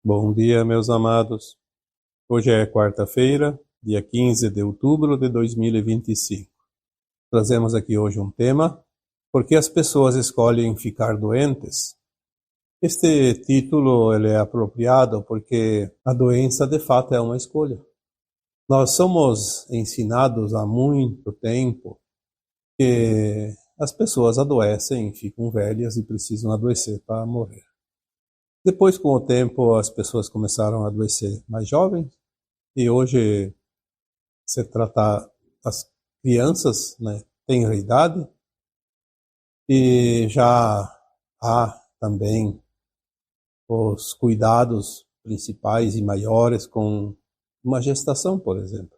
Bom dia, meus amados. Hoje é quarta-feira, dia 15 de outubro de 2025. Trazemos aqui hoje um tema: por que as pessoas escolhem ficar doentes? Este título ele é apropriado porque a doença de fato é uma escolha. Nós somos ensinados há muito tempo que as pessoas adoecem, ficam velhas e precisam adoecer para morrer. Depois, com o tempo, as pessoas começaram a adoecer mais jovens e hoje se trata as crianças, né, têm idade e já há também os cuidados principais e maiores com uma gestação, por exemplo.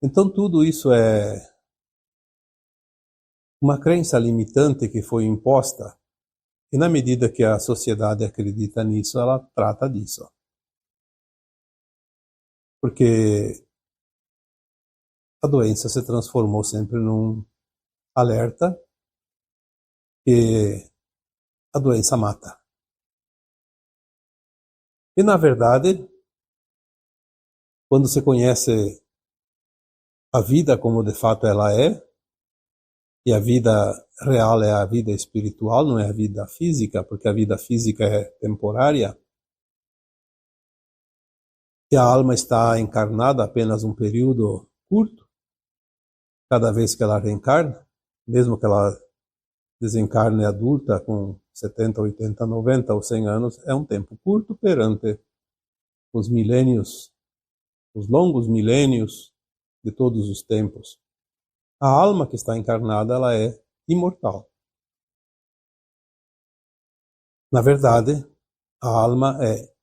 Então tudo isso é uma crença limitante que foi imposta e na medida que a sociedade acredita nisso, ela trata disso. Porque a doença se transformou sempre num alerta que a doença mata. E na verdade, quando você conhece a vida como de fato ela é, e a vida real é a vida espiritual, não é a vida física, porque a vida física é temporária, e a alma está encarnada apenas um período curto, cada vez que ela reencarna, mesmo que ela desencarne adulta com 70, 80, 90 ou 100 anos, é um tempo curto perante os milênios, os longos milênios de todos os tempos. A alma que está encarnada, ela é imortal. Na verdade, a alma é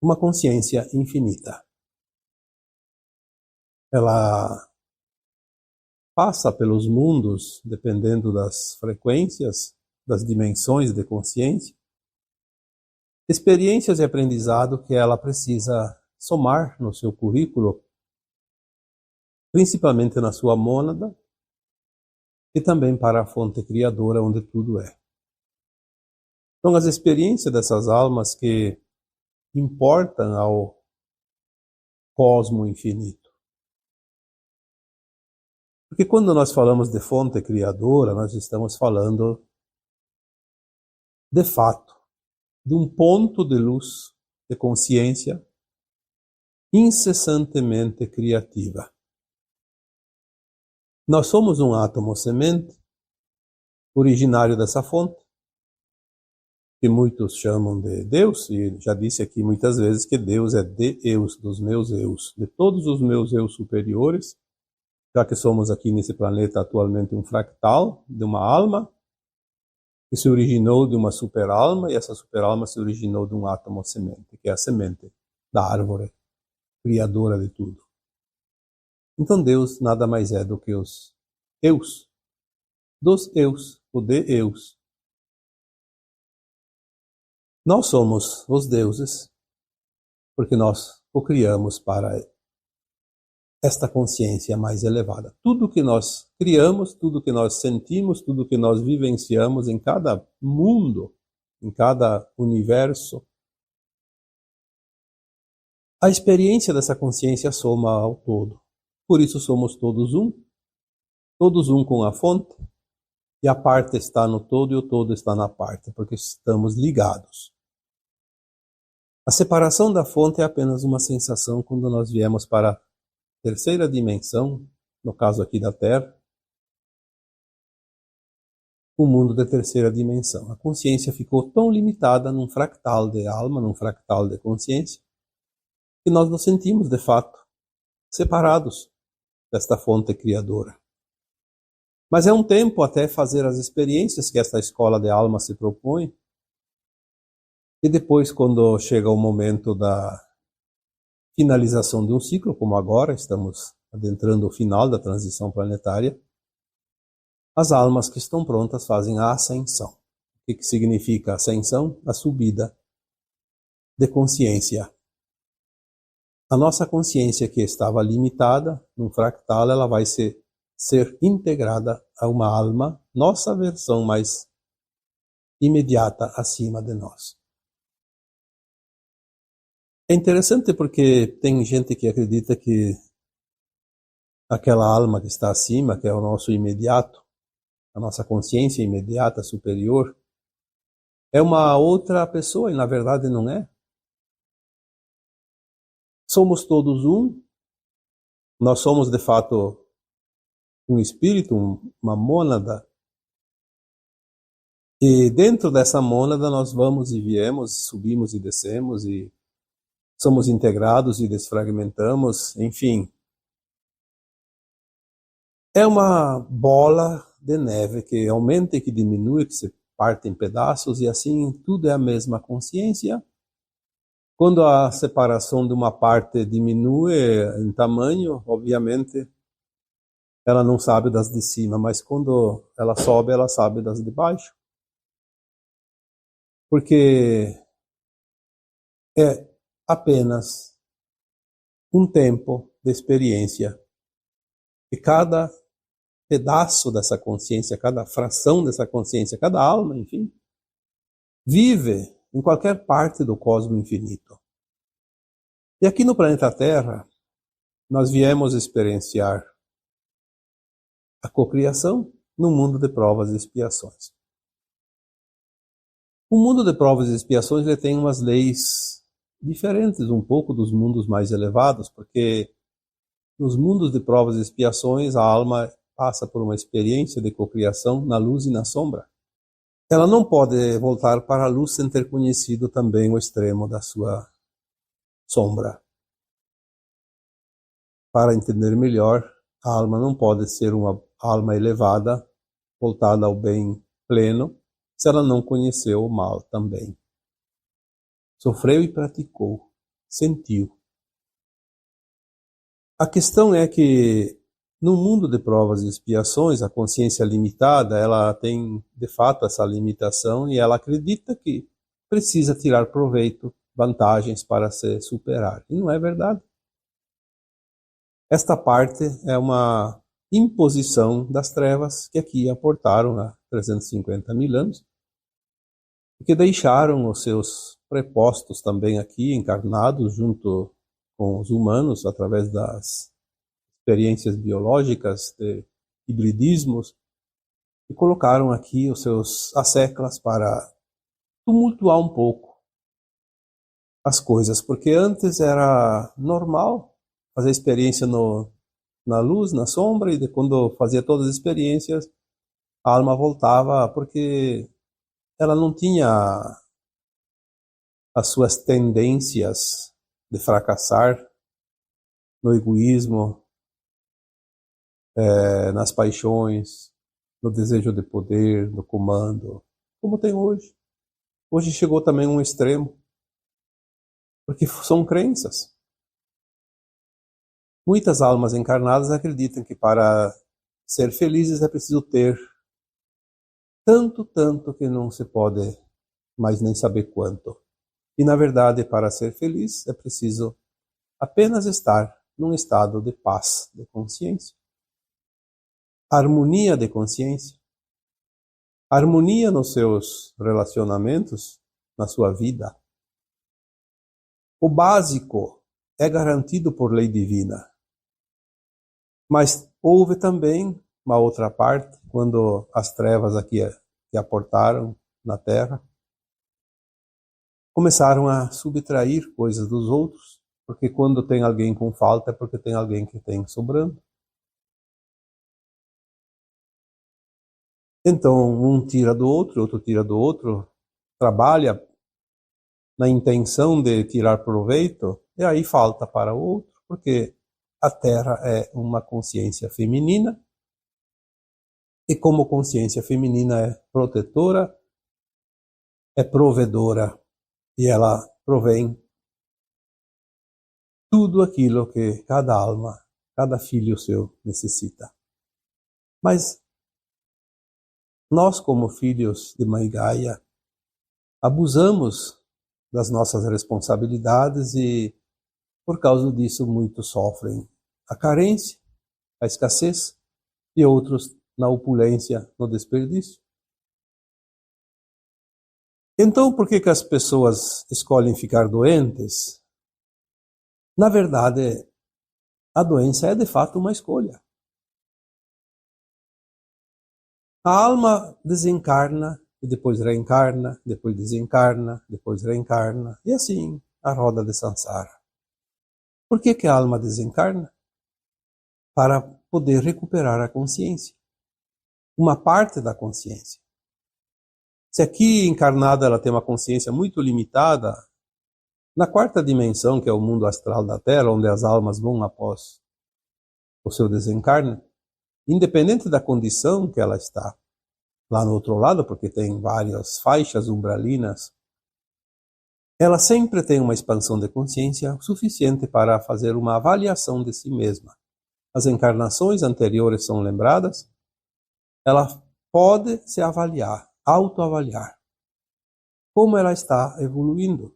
uma consciência infinita. Ela passa pelos mundos, dependendo das frequências, das dimensões de consciência, experiências e aprendizado que ela precisa somar no seu currículo, principalmente na sua mônada, e também para a fonte criadora onde tudo é. Então, as experiências dessas almas que importam ao cosmo infinito. Porque quando nós falamos de fonte criadora, nós estamos falando, de fato, de um ponto de luz, de consciência, incessantemente criativa. Nós somos um átomo semente, originário dessa fonte, que muitos chamam de Deus, e já disse aqui muitas vezes que Deus é de eus, dos meus eus, de todos os meus eus superiores, já que somos aqui nesse planeta atualmente um fractal de uma alma, que se originou de uma superalma, e essa superalma se originou de um átomo semente, que é a semente da árvore, criadora de tudo. Então Deus nada mais é do que os eus, dos eus, o de eus. Nós somos os deuses, porque nós o criamos para esta consciência mais elevada. Tudo que nós criamos, tudo que nós sentimos, tudo que nós vivenciamos em cada mundo, em cada universo, a experiência dessa consciência soma ao todo. Por isso somos todos um com a fonte, e a parte está no todo e o todo está na parte, porque estamos ligados. A separação da fonte é apenas uma sensação quando nós viemos para a terceira dimensão, no caso aqui da Terra, o mundo da terceira dimensão. A consciência ficou tão limitada num fractal de alma, num fractal de consciência, que nós nos sentimos, de fato, separados desta fonte criadora. Mas é um tempo até fazer as experiências que esta escola de alma se propõe, e depois, quando chega o momento da finalização de um ciclo, como agora estamos adentrando o final da transição planetária, as almas que estão prontas fazem a ascensão. O que significa ascensão? A subida de consciência. A nossa consciência que estava limitada num fractal, ela vai ser integrada a uma alma, nossa versão mais imediata acima de nós. É interessante porque tem gente que acredita que aquela alma que está acima, que é o nosso imediato, a nossa consciência imediata superior, é uma outra pessoa e na verdade não é. Somos todos um, nós somos de fato um espírito, uma mônada, e dentro dessa mônada nós vamos e viemos, subimos e descemos e somos integrados e desfragmentamos, enfim. É uma bola de neve que aumenta e que diminui, que se parte em pedaços, e assim tudo é a mesma consciência. Quando a separação de uma parte diminui em tamanho, obviamente, ela não sabe das de cima, mas quando ela sobe, ela sabe das de baixo. Porque é apenas um tempo de experiência. E cada pedaço dessa consciência, cada fração dessa consciência, cada alma, enfim, vive em qualquer parte do cosmos infinito. E aqui no planeta Terra, nós viemos experienciar a cocriação no mundo de provas e expiações. O mundo de provas e expiações ele tem umas leis diferentes um pouco dos mundos mais elevados, porque nos mundos de provas e expiações a alma passa por uma experiência de cocriação na luz e na sombra. Ela não pode voltar para a luz sem ter conhecido também o extremo da sua sombra. Para entender melhor, a alma não pode ser uma alma elevada, voltada ao bem pleno, se ela não conheceu o mal também. Sofreu e praticou, sentiu. A questão é que no mundo de provas e expiações, a consciência limitada, ela tem de fato essa limitação e ela acredita que precisa tirar proveito, vantagens para se superar. E não é verdade. Esta parte é uma imposição das trevas que aqui aportaram há 350 mil anos, que deixaram os seus prepostos também aqui encarnados junto com os humanos através das experiências biológicas, de hibridismos, e colocaram aqui os seus asseclas para tumultuar um pouco as coisas, porque antes era normal fazer experiência na luz, na sombra, e quando fazia todas as experiências, a alma voltava porque ela não tinha as suas tendências de fracassar no egoísmo, nas paixões, no desejo de poder, no comando, como tem hoje. Hoje chegou também um extremo, porque são crenças. Muitas almas encarnadas acreditam que para ser felizes é preciso ter tanto que não se pode mais nem saber quanto. E na verdade, para ser feliz é preciso apenas estar num estado de paz de consciência. Harmonia de consciência. Harmonia nos seus relacionamentos, na sua vida. O básico é garantido por lei divina. Mas houve também uma outra parte, quando as trevas aqui que aportaram na Terra, começaram a subtrair coisas dos outros, porque quando tem alguém com falta é porque tem alguém que tem sobrando. Então, um tira do outro, outro tira do outro, trabalha na intenção de tirar proveito, e aí falta para o outro, porque a Terra é uma consciência feminina, e como consciência feminina é protetora, é provedora, e ela provém tudo aquilo que cada alma, cada filho seu necessita. Mas nós, como filhos de Mãe Gaia, abusamos das nossas responsabilidades e, por causa disso, muitos sofrem a carência, a escassez, e outros na opulência, no desperdício. Então, por que as pessoas escolhem ficar doentes? Na verdade, a doença é de fato uma escolha. A alma desencarna e depois reencarna, depois desencarna, depois reencarna, e assim a roda de Sansara. Por que a alma desencarna? Para poder recuperar a consciência, uma parte da consciência. Se aqui encarnada ela tem uma consciência muito limitada, na quarta dimensão, que é o mundo astral da Terra, onde as almas vão após o seu desencarne, independente da condição que ela está, lá no outro lado, porque tem várias faixas umbralinas, ela sempre tem uma expansão de consciência suficiente para fazer uma avaliação de si mesma. As encarnações anteriores são lembradas, ela pode se avaliar, autoavaliar. Como ela está evoluindo?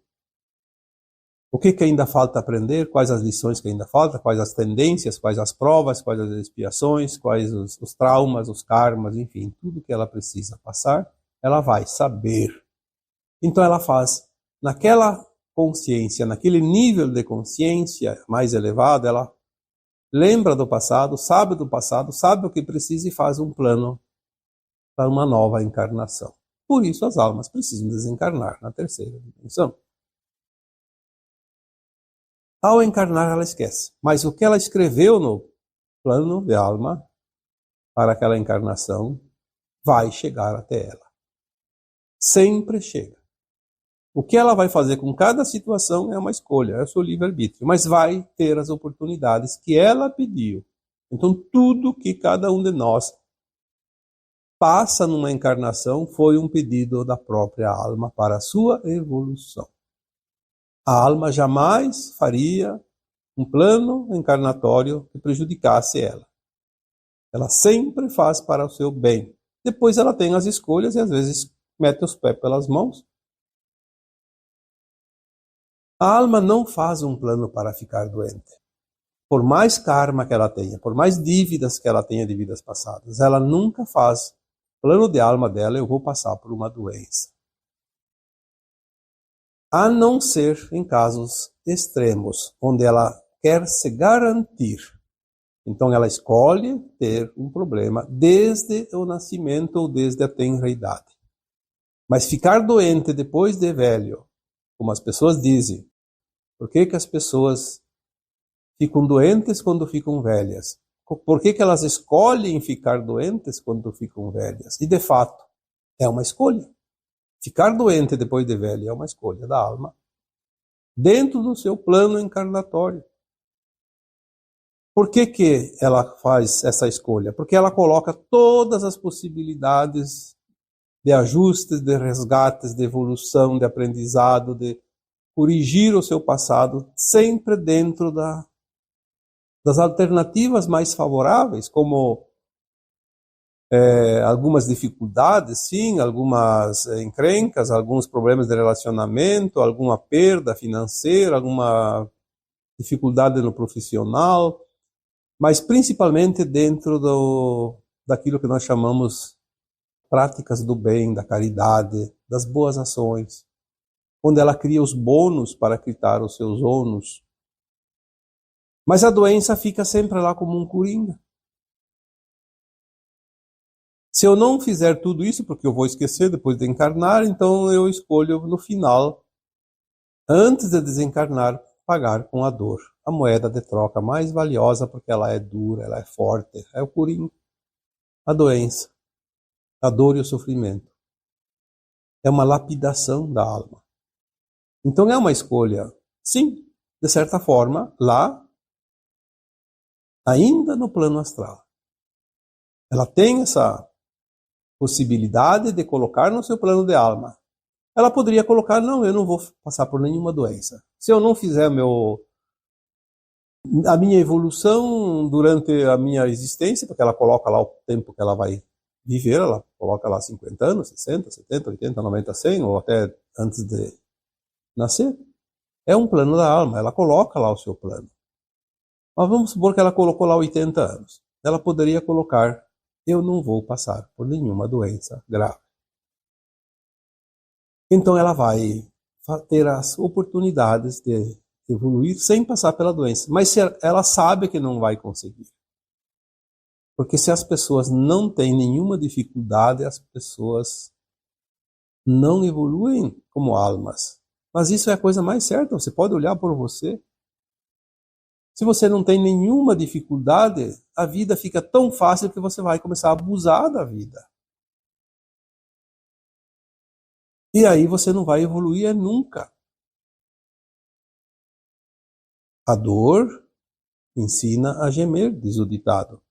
O que ainda falta aprender? Quais as lições que ainda faltam? Quais as tendências? Quais as provas? Quais as expiações? Quais os traumas, os karmas? Enfim, tudo que ela precisa passar, ela vai saber. Então ela faz, naquela consciência, naquele nível de consciência mais elevado, ela lembra do passado, sabe o que precisa e faz um plano para uma nova encarnação. Por isso as almas precisam desencarnar na terceira dimensão. Ao encarnar, ela esquece. Mas o que ela escreveu no plano de alma para aquela encarnação vai chegar até ela. Sempre chega. O que ela vai fazer com cada situação é uma escolha, é o seu livre-arbítrio. Mas vai ter as oportunidades que ela pediu. Então, tudo que cada um de nós passa numa encarnação foi um pedido da própria alma para a sua evolução. A alma jamais faria um plano encarnatório que prejudicasse ela. Ela sempre faz para o seu bem. Depois ela tem as escolhas e às vezes mete os pés pelas mãos. A alma não faz um plano para ficar doente. Por mais karma que ela tenha, por mais dívidas que ela tenha de vidas passadas, ela nunca faz plano de alma dela, eu vou passar por uma doença. A não ser em casos extremos, onde ela quer se garantir. Então ela escolhe ter um problema desde o nascimento ou desde a tenra idade. Mas ficar doente depois de velho, como as pessoas dizem, por que as pessoas ficam doentes quando ficam velhas? Por que elas escolhem ficar doentes quando ficam velhas? E de fato, é uma escolha. Ficar doente depois de velho é uma escolha da alma dentro do seu plano encarnatório. Por que ela faz essa escolha? Porque ela coloca todas as possibilidades de ajustes, de resgates, de evolução, de aprendizado, de corrigir o seu passado, sempre dentro das alternativas mais favoráveis, como algumas dificuldades, sim, algumas encrencas, alguns problemas de relacionamento, alguma perda financeira, alguma dificuldade no profissional, mas principalmente dentro daquilo que nós chamamos práticas do bem, da caridade, das boas ações, onde ela cria os bônus para quitar os seus ônus. Mas a doença fica sempre lá como um coringa. Se eu não fizer tudo isso, porque eu vou esquecer depois de encarnar, então eu escolho no final, antes de desencarnar, pagar com a dor. A moeda de troca mais valiosa porque ela é dura, ela é forte, é o coringa. A doença, a dor e o sofrimento. É uma lapidação da alma. Então é uma escolha, sim, de certa forma, lá, ainda no plano astral. Ela tem essa possibilidade de colocar no seu plano de alma. Ela poderia colocar, não, eu não vou passar por nenhuma doença. Se eu não fizer a minha evolução durante a minha existência, porque ela coloca lá o tempo que ela vai viver, ela coloca lá 50 anos, 60, 70, 80, 90, 100, ou até antes de nascer. É um plano da alma, ela coloca lá o seu plano. Mas vamos supor que ela colocou lá 80 anos. Ela poderia colocar, eu não vou passar por nenhuma doença grave. Então ela vai ter as oportunidades de evoluir sem passar pela doença. Mas se ela sabe que não vai conseguir. Porque se as pessoas não têm nenhuma dificuldade, as pessoas não evoluem como almas. Mas isso é a coisa mais certa, você pode olhar por você. Se você não tem nenhuma dificuldade, a vida fica tão fácil que você vai começar a abusar da vida. E aí você não vai evoluir nunca. A dor ensina a gemer, diz o ditado.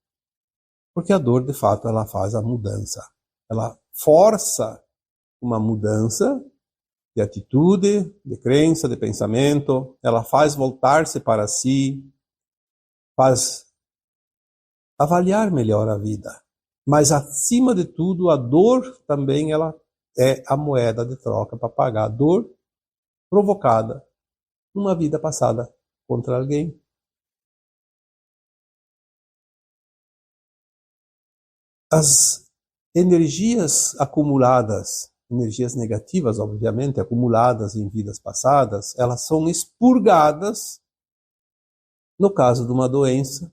Porque a dor, de fato, ela faz a mudança. Ela força uma mudança de atitude, de crença, de pensamento. Ela faz voltar-se para si, faz avaliar melhor a vida. Mas, acima de tudo, a dor também ela é a moeda de troca para pagar a dor provocada numa vida passada contra alguém. As energias acumuladas, energias negativas, obviamente, acumuladas em vidas passadas, elas são expurgadas no caso de uma doença,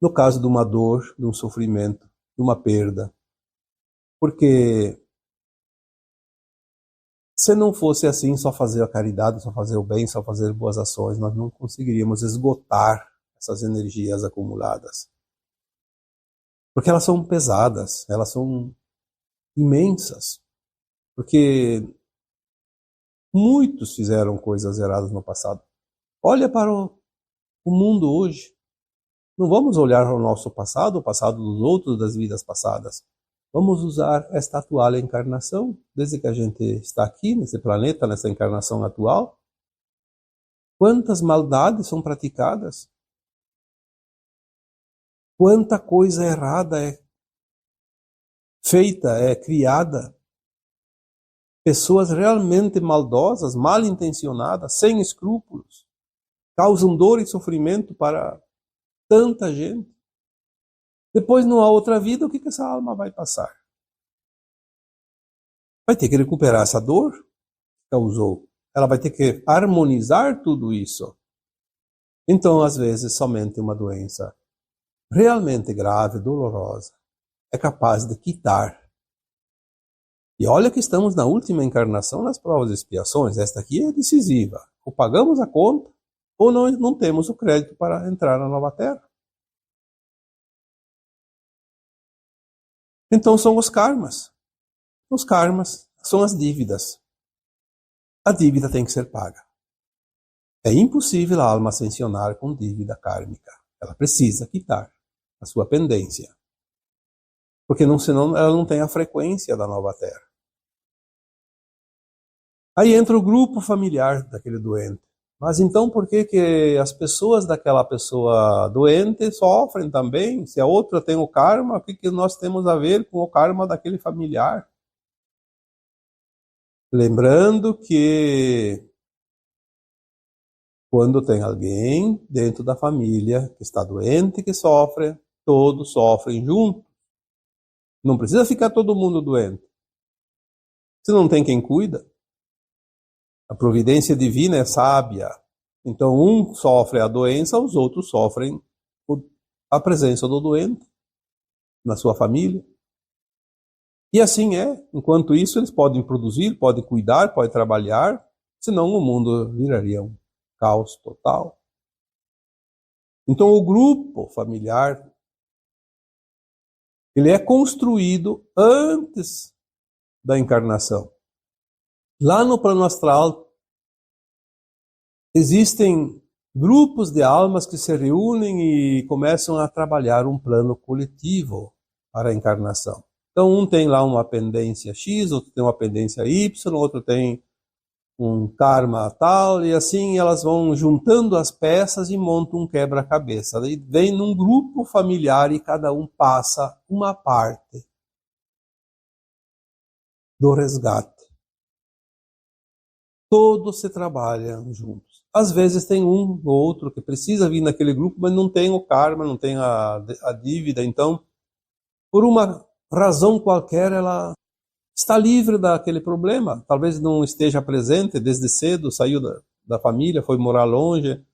no caso de uma dor, de um sofrimento, de uma perda. Porque se não fosse assim, só fazer a caridade, só fazer o bem, só fazer boas ações, nós não conseguiríamos esgotar essas energias acumuladas. Porque elas são pesadas, elas são imensas. Porque muitos fizeram coisas erradas no passado. Olha para o mundo hoje. Não vamos olhar para o nosso passado, o passado dos outros, das vidas passadas. Vamos usar esta atual encarnação, desde que a gente está aqui, nesse planeta, nessa encarnação atual. Quantas maldades são praticadas? Quanta coisa errada é feita, é criada. Pessoas realmente maldosas, mal intencionadas, sem escrúpulos, causam dor e sofrimento para tanta gente. Depois, numa outra vida, o que essa alma vai passar? Vai ter que recuperar essa dor que causou. Ela vai ter que harmonizar tudo isso. Então, às vezes, somente uma doença realmente grave, dolorosa, é capaz de quitar. E olha que estamos na última encarnação nas provas e expiações. Esta aqui é decisiva. Ou pagamos a conta, ou não temos o crédito para entrar na nova terra. Então são os karmas. Os karmas são as dívidas. A dívida tem que ser paga. É impossível a alma ascensionar com dívida kármica. Ela precisa quitar a sua pendência. Porque senão ela não tem a frequência da nova terra. Aí entra o grupo familiar daquele doente. Mas então por que as pessoas daquela pessoa doente sofrem também? Se a outra tem o karma, o que nós temos a ver com o karma daquele familiar? Lembrando que quando tem alguém dentro da família que está doente, que sofre, todos sofrem juntos. Não precisa ficar todo mundo doente. Se não tem quem cuida. A providência divina é sábia. Então, um sofre a doença, os outros sofrem a presença do doente na sua família. E assim é. Enquanto isso, eles podem produzir, podem cuidar, podem trabalhar, senão o mundo viraria um caos total. Então, o grupo familiar, ele é construído antes da encarnação. Lá no plano astral, existem grupos de almas que se reúnem e começam a trabalhar um plano coletivo para a encarnação. Então, um tem lá uma pendência X, outro tem uma pendência Y, outro tem um karma tal, e assim elas vão juntando as peças e montam um quebra-cabeça. Daí vem num grupo familiar e cada um passa uma parte do resgate. Todos se trabalham juntos. Às vezes tem um ou outro que precisa vir naquele grupo, mas não tem o karma, não tem a dívida. Então, por uma razão qualquer, ela está livre daquele problema. Talvez não esteja presente desde cedo, saiu da família, foi morar longe,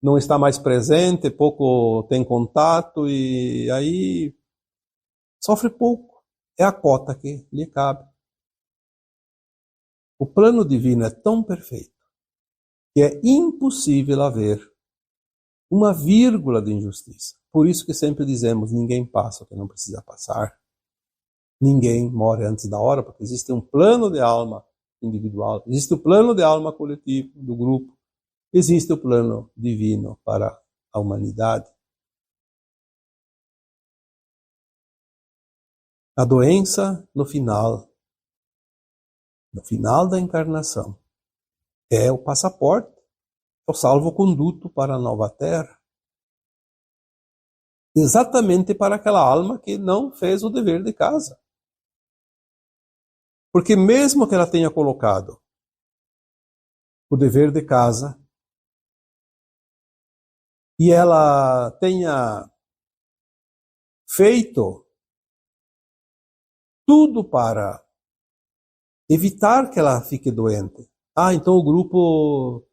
não está mais presente, pouco tem contato e aí sofre pouco. É a cota que lhe cabe. O plano divino é tão perfeito que é impossível haver uma vírgula de injustiça. Por isso que sempre dizemos, ninguém passa o que não precisa passar. Ninguém morre antes da hora, porque existe um plano de alma individual, existe o plano de alma coletivo, do grupo, existe o plano divino para a humanidade. A doença, no final da encarnação, é o passaporte, o salvo-conduto para a nova terra. Exatamente para aquela alma que não fez o dever de casa. Porque mesmo que ela tenha colocado o dever de casa e ela tenha feito tudo para evitar que ela fique doente. Então o grupo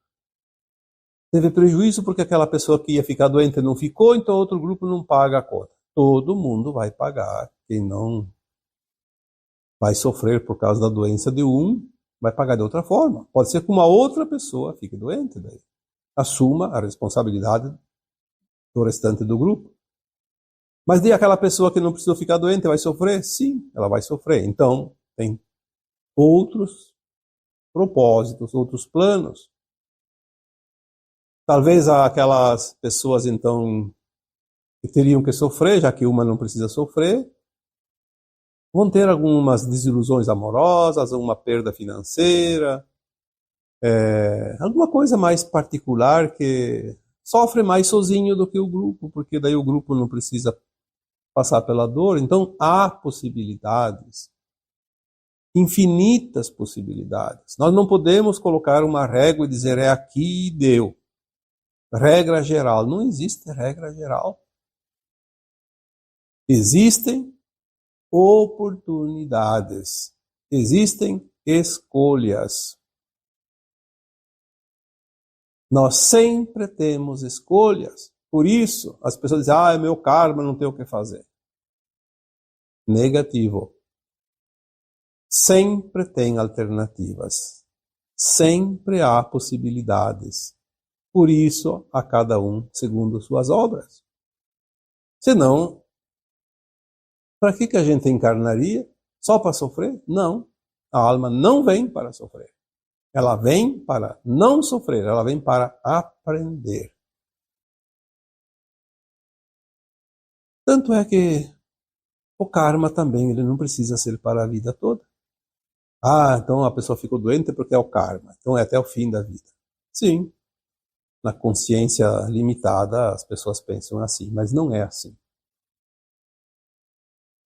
teve prejuízo porque aquela pessoa que ia ficar doente não ficou, então outro grupo não paga a cota. Todo mundo vai pagar. Quem não vai sofrer por causa da doença de um, vai pagar de outra forma. Pode ser que uma outra pessoa fique doente, daí assuma a responsabilidade do restante do grupo. Mas daí aquela pessoa que não precisou ficar doente vai sofrer? Sim, ela vai sofrer. Então, tem outros propósitos, outros planos. Talvez aquelas pessoas, então, que teriam que sofrer, já que uma não precisa sofrer, vão ter algumas desilusões amorosas, uma perda financeira, alguma coisa mais particular que sofre mais sozinho do que o grupo, porque daí o grupo não precisa passar pela dor. Então há possibilidades, infinitas possibilidades. Nós não podemos colocar uma régua e dizer é aqui e deu. Regra geral. Não existe regra geral. Existem oportunidades. Existem escolhas. Nós sempre temos escolhas. Por isso, as pessoas dizem, é meu karma, não tenho o que fazer. Negativo. Sempre tem alternativas. Sempre há possibilidades. Por isso, a cada um segundo suas obras. Senão, para que a gente encarnaria? Só para sofrer? Não. A alma não vem para sofrer. Ela vem para não sofrer, ela vem para aprender. Tanto é que o karma também, ele não precisa ser para a vida toda. Então a pessoa ficou doente porque é o karma. Então é até o fim da vida. Sim, na consciência limitada as pessoas pensam assim, mas não é assim.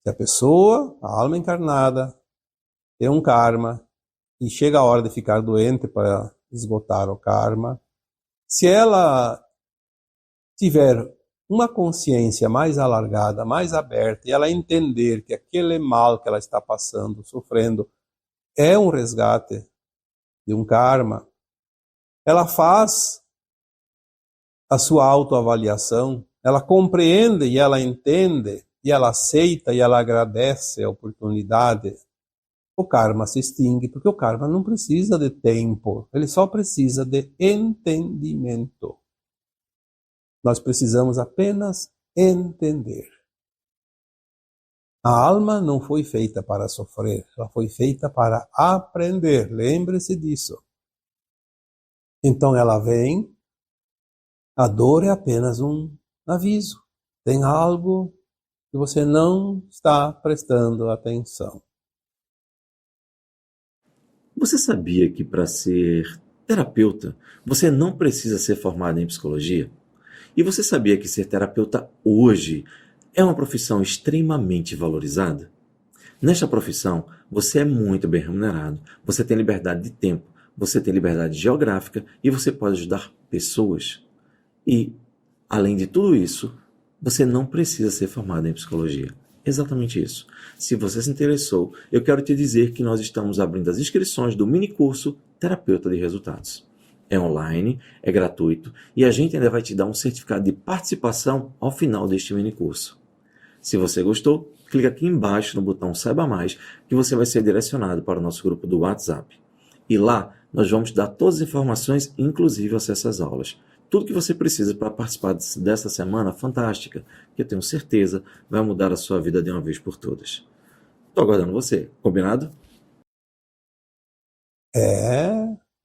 Se a pessoa, a alma encarnada, tem um karma e chega a hora de ficar doente para esgotar o karma, se ela tiver uma consciência mais alargada, mais aberta, e ela entender que aquele mal que ela está passando, sofrendo, é um resgate de um karma, ela faz a sua autoavaliação, ela compreende e ela entende, e ela aceita e ela agradece a oportunidade. O karma se extingue, porque o karma não precisa de tempo, ele só precisa de entendimento. Nós precisamos apenas entender. A alma não foi feita para sofrer, ela foi feita para aprender. Lembre-se disso. Então ela vem, a dor é apenas um aviso. Tem algo que você não está prestando atenção. Você sabia que para ser terapeuta, você não precisa ser formado em psicologia? E você sabia que ser terapeuta hoje é uma profissão extremamente valorizada? Nesta profissão, você é muito bem remunerado, você tem liberdade de tempo, você tem liberdade geográfica e você pode ajudar pessoas. E, além de tudo isso, você não precisa ser formado em psicologia. Exatamente isso. Se você se interessou, eu quero te dizer que nós estamos abrindo as inscrições do mini curso Terapeuta de Resultados. É online, é gratuito e a gente ainda vai te dar um certificado de participação ao final deste mini curso. Se você gostou, clica aqui embaixo no botão Saiba Mais que você vai ser direcionado para o nosso grupo do WhatsApp. E lá nós vamos te dar todas as informações, inclusive acesso às aulas. Tudo que você precisa para participar dessa semana fantástica, que eu tenho certeza vai mudar a sua vida de uma vez por todas. Estou aguardando você, combinado?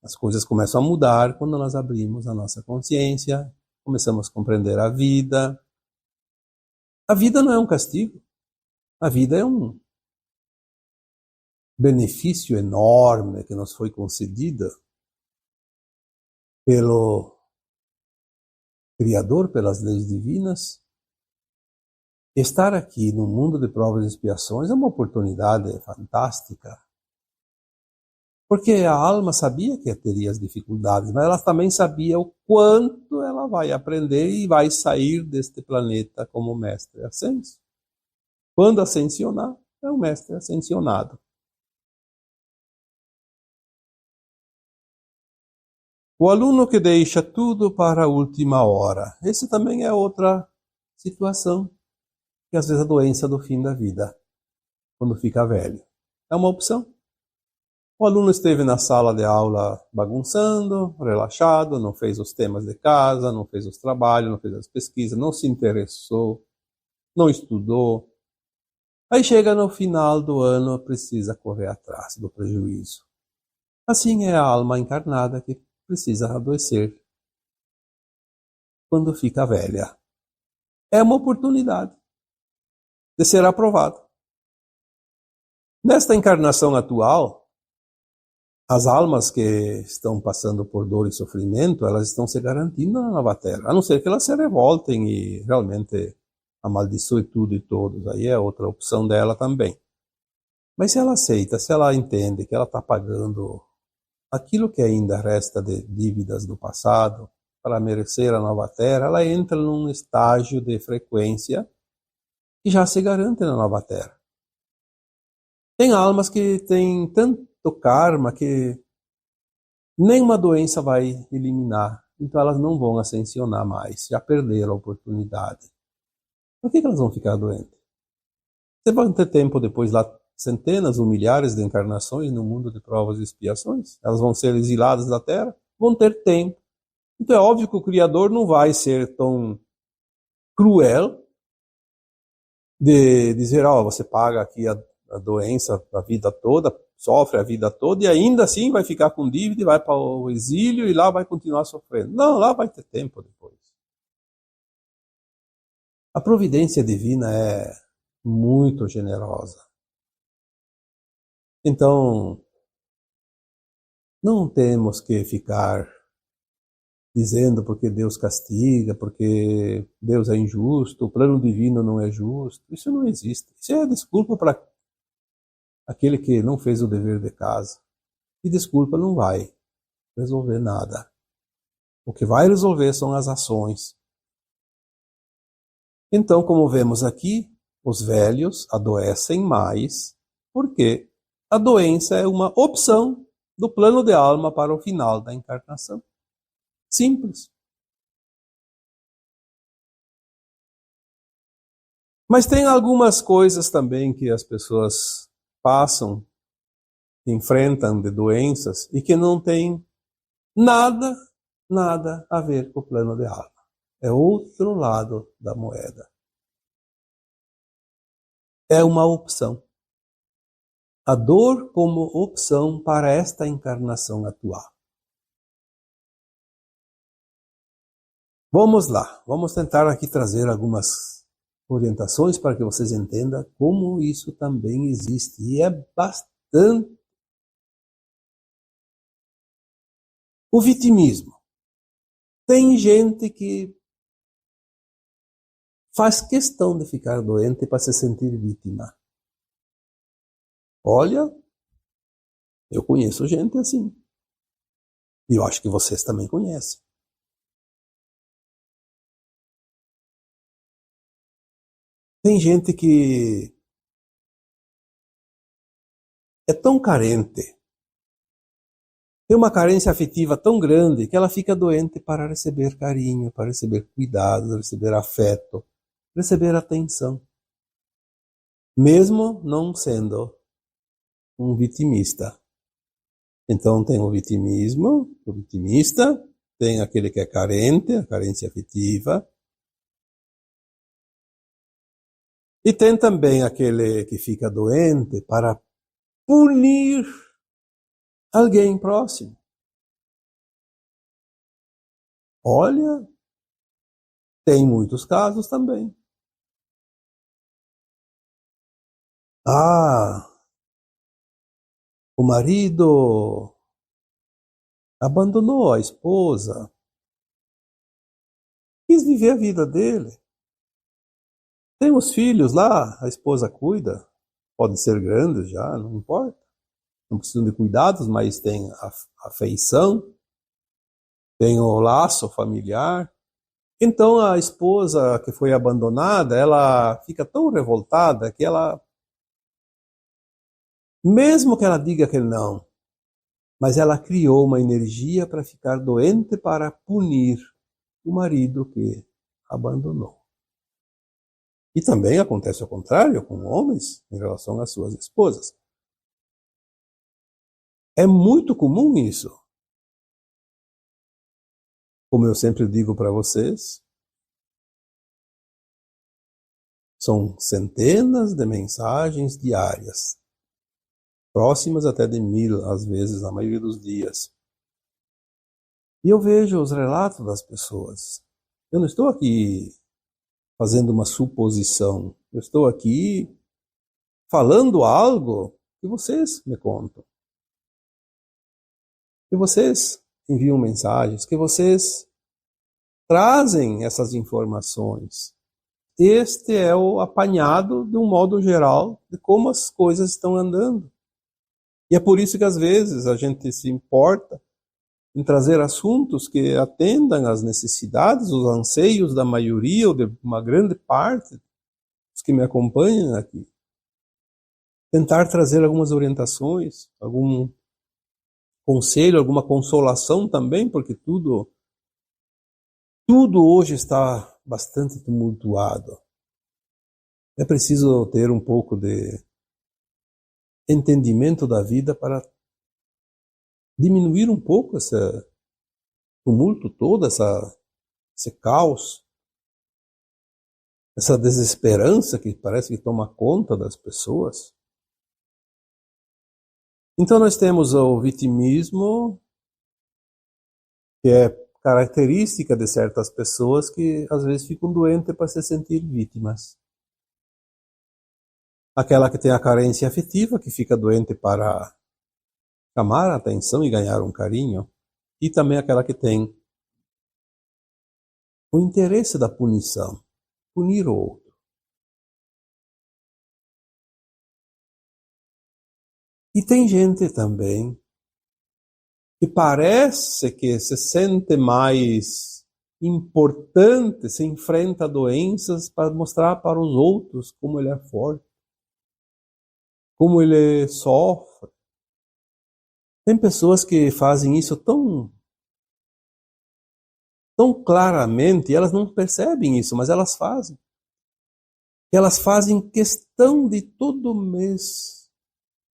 As coisas começam a mudar quando nós abrimos a nossa consciência, começamos a compreender a vida. A vida não é um castigo, a vida é um benefício enorme que nos foi concedido pelo Criador, pelas leis divinas. Estar aqui no mundo de provas e expiações é uma oportunidade fantástica. Porque a alma sabia que teria as dificuldades, mas ela também sabia o quanto ela vai aprender e vai sair deste planeta como mestre ascenso. Quando ascensionar, é um mestre ascensionado. O aluno que deixa tudo para a última hora. Esse também é outra situação, que às vezes é a doença do fim da vida, quando fica velho. É uma opção. O aluno esteve na sala de aula bagunçando, relaxado, não fez os temas de casa, não fez os trabalhos, não fez as pesquisas, não se interessou, não estudou. Aí chega no final do ano, precisa correr atrás do prejuízo. Assim é a alma encarnada que precisa adoecer quando fica velha. É uma oportunidade de ser aprovado. Nesta encarnação atual, as almas que estão passando por dor e sofrimento, elas estão se garantindo na nova terra, a não ser que elas se revoltem e realmente amaldiçoem tudo e todos. Aí é outra opção dela também. Mas se ela aceita, se ela entende que ela está pagando aquilo que ainda resta de dívidas do passado para merecer a nova terra, ela entra num estágio de frequência que já se garante na nova terra. Tem almas que têm tanto karma que nenhuma doença vai eliminar. Então elas não vão ascensionar mais. Já perderam a oportunidade. Por que elas vão ficar doentes? Você vai ter tempo depois lá, centenas ou milhares de encarnações no mundo de provas e expiações? Elas vão ser exiladas da Terra? Vão ter tempo. Então é óbvio que o Criador não vai ser tão cruel de dizer, você paga aqui a doença a vida toda, sofre a vida toda e ainda assim vai ficar com dívida e vai para o exílio e lá vai continuar sofrendo. Não, lá vai ter tempo depois. A providência divina é muito generosa. Então, não temos que ficar dizendo porque Deus castiga, porque Deus é injusto, o plano divino não é justo. Isso não existe. Isso é desculpa para aquele que não fez o dever de casa. E desculpa não vai resolver nada. O que vai resolver são as ações. Então, como vemos aqui, os velhos adoecem mais porque a doença é uma opção do plano de alma para o final da encarnação. Simples. Mas tem algumas coisas também que as pessoas passam, enfrentam de doenças e que não tem nada a ver com o plano de alma. É outro lado da moeda. É uma opção. A dor como opção para esta encarnação atual. Vamos lá, vamos tentar aqui trazer algumas orientações para que vocês entendam como isso também existe. E é bastante. O vitimismo. Tem gente que faz questão de ficar doente para se sentir vítima. Olha, eu conheço gente assim. E eu acho que vocês também conhecem. Tem gente que é tão carente, tem uma carência afetiva tão grande que ela fica doente para receber carinho, para receber cuidado, receber afeto, receber atenção, mesmo não sendo um vitimista. Então tem o vitimismo, o vitimista, tem aquele que é carente, a carência afetiva, e tem também aquele que fica doente para punir alguém próximo. Olha, tem muitos casos também. Ah, o marido abandonou a esposa, quis viver a vida dele. Tem os filhos lá, a esposa cuida, podem ser grandes já, não importa. Não precisam de cuidados, mas tem a afeição, tem o laço familiar. Então a esposa que foi abandonada, ela fica tão revoltada que ela, mesmo que ela diga que não, mas ela criou uma energia para ficar doente para punir o marido que abandonou. E também acontece ao contrário com homens em relação às suas esposas. É muito comum isso. Como eu sempre digo para vocês, são centenas de mensagens diárias, próximas até de 1000, às vezes, na maioria dos dias. E eu vejo os relatos das pessoas. Eu não estou aqui fazendo uma suposição. Eu estou aqui falando algo que vocês me contam. Que vocês enviam mensagens, que vocês trazem essas informações. Este é o apanhado, de um modo geral, de como as coisas estão andando. E é por isso que, às vezes, a gente se importa em trazer assuntos que atendam às necessidades, os anseios da maioria ou de uma grande parte dos que me acompanham aqui. Tentar trazer algumas orientações, algum conselho, alguma consolação também, porque tudo hoje está bastante tumultuado. É preciso ter um pouco de entendimento da vida para diminuir um pouco esse tumulto todo, esse caos, essa desesperança que parece que toma conta das pessoas. Então nós temos o vitimismo, que é característica de certas pessoas que às vezes ficam doentes para se sentir vítimas. Aquela que tem a carência afetiva, que fica doente para chamar a atenção e ganhar um carinho. E também aquela que tem o interesse da punição, punir o outro. E tem gente também que parece que se sente mais importante, se enfrenta a doenças para mostrar para os outros como ele é forte, como ele sofre. Tem pessoas que fazem isso tão claramente, e elas não percebem isso, mas elas fazem. Elas fazem questão de todo mês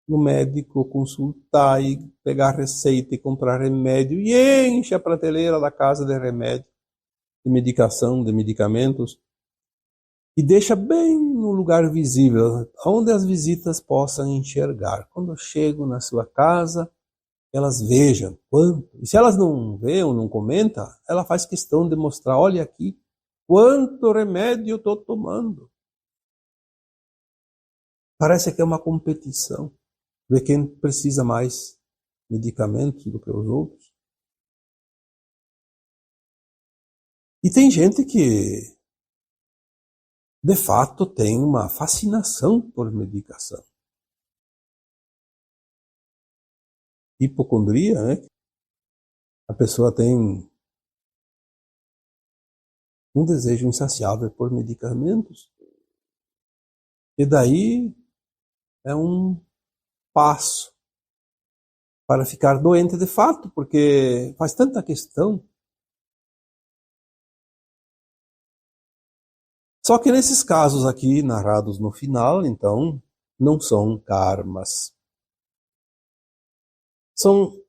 no médico consultar e pegar receita e comprar remédio, e enche a prateleira da casa de remédio, de medicação, de medicamentos, e deixa bem no lugar visível, onde as visitas possam enxergar. Quando chegam na sua casa, elas vejam quanto. E se elas não veem ou não comentam, ela faz questão de mostrar, olha aqui, quanto remédio eu estou tomando. Parece que é uma competição, ver quem precisa mais medicamentos do que os outros. E tem gente que, de fato, tem uma fascinação por medicação. Hipocondria, né? A pessoa tem um desejo insaciável por medicamentos. E daí é um passo para ficar doente de fato, porque faz tanta questão. Só que nesses casos aqui, narrados no final, então, não são karmas. São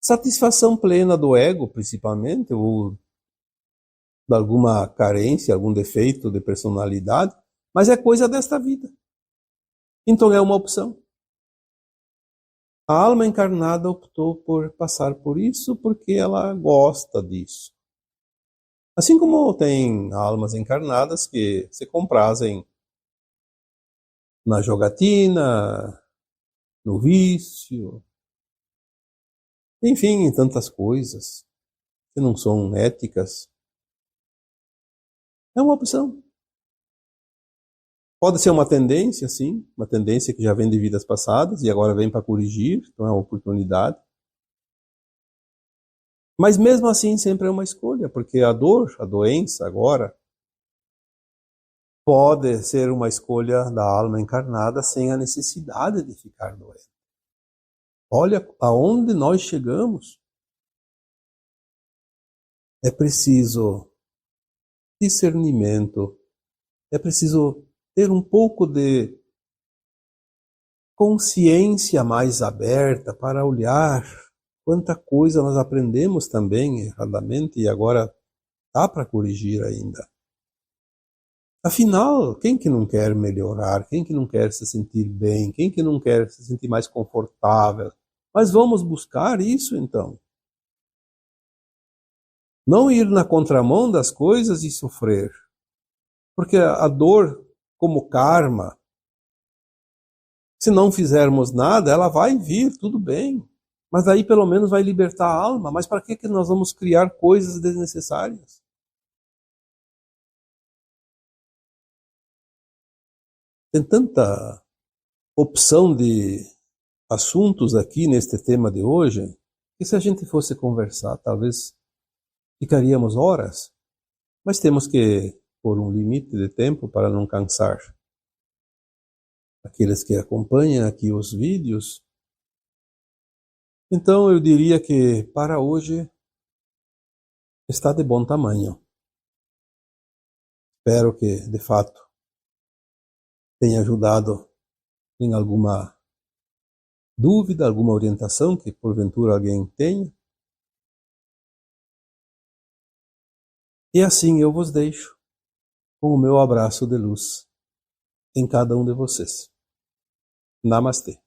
satisfação plena do ego, principalmente, ou de alguma carência, algum defeito de personalidade, mas é coisa desta vida. Então é uma opção. A alma encarnada optou por passar por isso porque ela gosta disso. Assim como tem almas encarnadas que se comprazem na jogatina, no vício, enfim, em tantas coisas que não são éticas. É uma opção. Pode ser uma tendência, sim, uma tendência que já vem de vidas passadas e agora vem para corrigir, então é uma oportunidade. Mas mesmo assim sempre é uma escolha, porque a dor, a doença agora, pode ser uma escolha da alma encarnada sem a necessidade de ficar doente. Olha aonde nós chegamos. É preciso discernimento, é preciso ter um pouco de consciência mais aberta para olhar quanta coisa nós aprendemos também erradamente e agora dá para corrigir ainda. Afinal, quem que não quer melhorar? Quem que não quer se sentir bem? Quem que não quer se sentir mais confortável? Mas vamos buscar isso então. Não ir na contramão das coisas e sofrer. Porque a dor, como karma, se não fizermos nada, ela vai vir, tudo bem. Mas aí pelo menos vai libertar a alma. Mas para que nós vamos criar coisas desnecessárias? Tem tanta opção de assuntos aqui neste tema de hoje, que se a gente fosse conversar, talvez ficaríamos horas. Mas temos que pôr um limite de tempo para não cansar aqueles que acompanham aqui os vídeos. Então eu diria que para hoje está de bom tamanho. Espero que, de fato, tenha ajudado em alguma dúvida, alguma orientação que porventura alguém tenha. E assim eu vos deixo com o meu abraço de luz em cada um de vocês. Namastê.